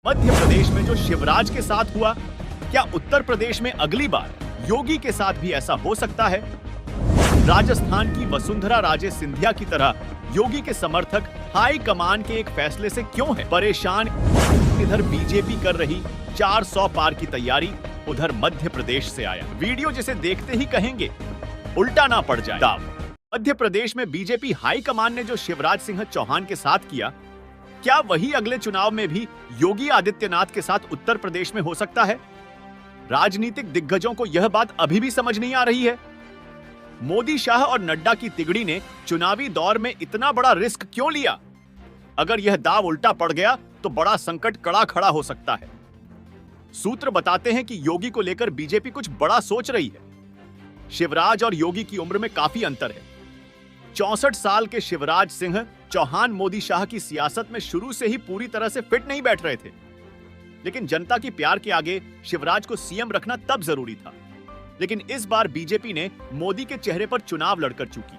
मध्य प्रदेश में जो शिवराज के साथ हुआ, क्या उत्तर प्रदेश में अगली बार योगी के साथ भी ऐसा हो सकता है? राजस्थान की वसुंधरा राजे सिंधिया की तरह योगी के समर्थक हाई कमान के एक फैसले से क्यों है परेशान? इधर बीजेपी कर रही 400 पार की तैयारी, उधर मध्य प्रदेश से आया वीडियो जिसे देखते ही कहेंगे उल्टा ना पड़ जाए दाव। मध्य प्रदेश में बीजेपी हाई कमान ने जो शिवराज सिंह चौहान के साथ किया, क्या वही अगले चुनाव में भी योगी आदित्यनाथ के साथ उत्तर प्रदेश में हो सकता है? राजनीतिक दिग्गजों को यह बात अभी भी समझ नहीं आ रही है। मोदी, शाह और नड्डा की तिगड़ी ने चुनावी दौर में इतना बड़ा रिस्क क्यों लिया? अगर यह दाव उल्टा पड़ गया तो बड़ा संकट कड़ा खड़ा हो सकता है। सूत्र बताते हैं कि योगी को लेकर बीजेपी कुछ बड़ा सोच रही है। शिवराज और योगी की उम्र में काफी अंतर है। 64 साल के शिवराज सिंह चौहान मोदी शाह की सियासत में शुरू से ही पूरी तरह से फिट नहीं बैठ रहे थे, लेकिन जनता की प्यार के आगे शिवराज को सीएम रखना तब जरूरी था। लेकिन इस बार बीजेपी ने मोदी के चेहरे पर चुनाव लड़कर चुकी।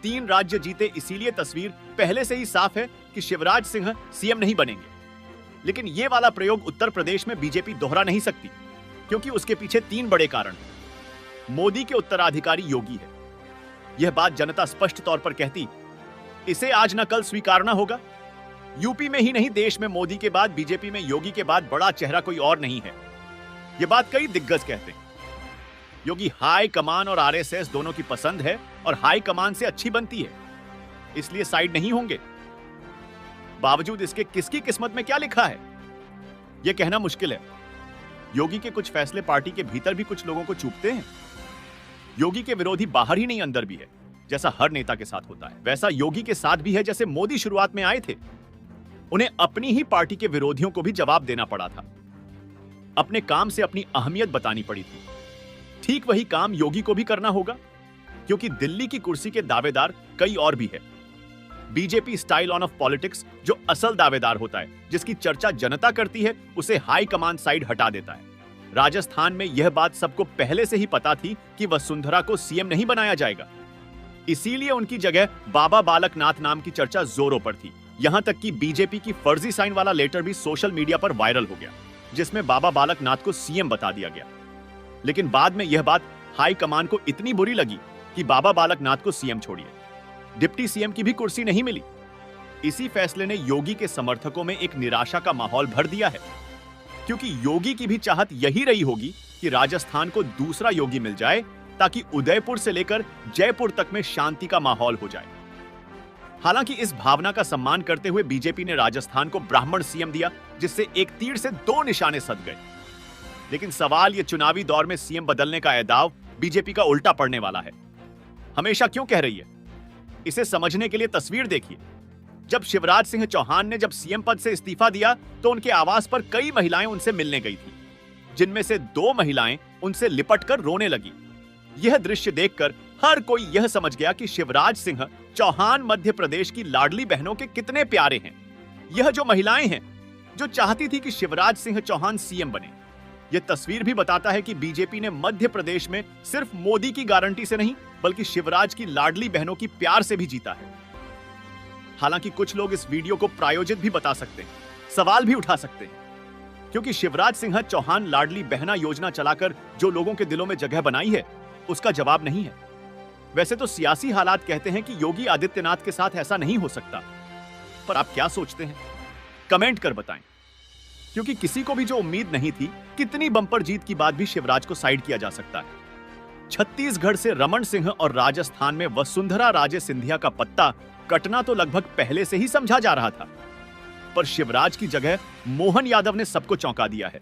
3 राज्य जीते, इसीलिए तस्वीर पहले से ही साफ है कि शिवराज सिंह सीएम नहीं बनेंगे। लेकिन ये वाला प्रयोग उत्तर प्रदेश में बीजेपी दोहरा नहीं सकती, क्योंकि उसके पीछे 3 बड़े कारण हैं। मोदी के उत्तराधिकारी योगी है, यह बात जनता स्पष्ट तौर पर कहती, इसे आज न कल स्वीकारना होगा। यूपी में ही नहीं, देश में मोदी के बाद, बीजेपी में योगी के बाद बड़ा चेहरा कोई और नहीं है। यह बात कई दिग्गज कहते हैं। योगी हाई कमान और आरएसएस दोनों की पसंद है और हाई कमान से अच्छी बनती है, इसलिए साइड नहीं होंगे। बावजूद इसके किसकी किस्मत में क्या लिखा है, यह कहना मुश्किल है। योगी के कुछ फैसले पार्टी के भीतर भी कुछ लोगों को चुभते हैं। योगी के विरोधी बाहर ही नहीं अंदर भी है, जैसा हर नेता के साथ होता है। वैसा योगी के साथ भी है। जैसे मोदी शुरुआत में आए थे, उन्हें अपनी ही पार्टी के विरोधियों को भी जवाब देना पड़ा था, अपने काम से अपनी अहमियत बतानी पड़ी थी। ठीक वही काम योगी को भी करना होगा, क्योंकि दिल्ली की कुर्सी के दावेदार कई और भी है। BJP style on off politics, जो असल दावेदार होता है, जिसकी चर्चा जनता करती है, उसे हाई कमान साइड हटा देता है। राजस्थान में यह बात सबको पहले से ही पता थी कि वसुंधरा को सीएम नहीं बनाया जाएगा, इसीलिए उनकी जगह बाबा बालक नाथ नाम की चर्चा जोरों पर थी। यहां तक कि बीजेपी की फर्जी साइन वाला लेटर भी सोशल मीडिया पर वायरल हो गया, जिसमें बाबा बालक नाथ को सीएम बता दिया गया। लेकिन बाद में यह बात हाई कमान को इतनी बुरी लगी कि बाबा बालक नाथ को सीएम छोड़िए, डिप्टी सीएम की भी कुर्सी नहीं मिली। इसी फैसले ने योगी के समर्थकों में एक निराशा का माहौल भर दिया है, क्योंकि योगी की भी चाहत यही रही होगी कि राजस्थान को दूसरा योगी मिल जाए, ताकि उदयपुर से लेकर जयपुर तक में शांति का माहौल हो जाए। हालांकि इस भावना का सम्मान करते हुए बीजेपी ने राजस्थान को ब्राह्मण सीएम दिया, जिससे एक तीर से 2 निशाने सध गए। लेकिन सवाल ये चुनावी दौर में सीएम बदलने का दाव बीजेपी का उल्टा पड़ने वाला है। हमेशा क्यों कह रही है, इसे समझने के लिए तस्वीर देखिए। जब शिवराज सिंह चौहान ने जब सीएम पद से इस्तीफा दिया, तो उनके आवास पर कई महिलाएं उनसे मिलने गई थी, जिनमें से 2 महिलाएं उनसे लिपटकर रोने लगी। यह दृश्य देखकर हर कोई यह समझ गया कि शिवराज सिंह चौहान मध्य प्रदेश की लाडली बहनों के कितने प्यारे हैं। यह जो महिलाएं हैं, जो चाहती थी कि शिवराज सिंह चौहान सीएम बने। यह तस्वीर भी बताता है कि बीजेपी ने मध्य प्रदेश में सिर्फ मोदी की गारंटी से नहीं, बल्कि शिवराज की लाडली बहनों की प्यार से भी जीता है। हालांकि कुछ लोग इस वीडियो को प्रायोजित भी बता सकते हैं, सवाल भी उठा सकते हैं, क्योंकि शिवराज सिंह चौहान लाडली बहना योजना चलाकर जो लोगों के दिलों में जगह बनाई है, उसका जवाब नहीं है। वैसे तो सियासी हालात कहते हैं कि योगी आदित्यनाथ के साथ ऐसा नहीं हो सकता, पर आप क्या सोचते हैं, कमेंट कर बताएं। क्योंकि किसी को भी जो उम्मीद नहीं थी, कितनी बंपर जीत के बाद भी शिवराज को साइड किया जा सकता है। छत्तीसगढ़ से रमन सिंह और राजस्थान में वसुंधरा राजे सिंधिया का पत्ता कटना तो लगभग पहले से ही समझा जा रहा था, पर शिवराज की जगह मोहन यादव ने सबको चौंका दिया है।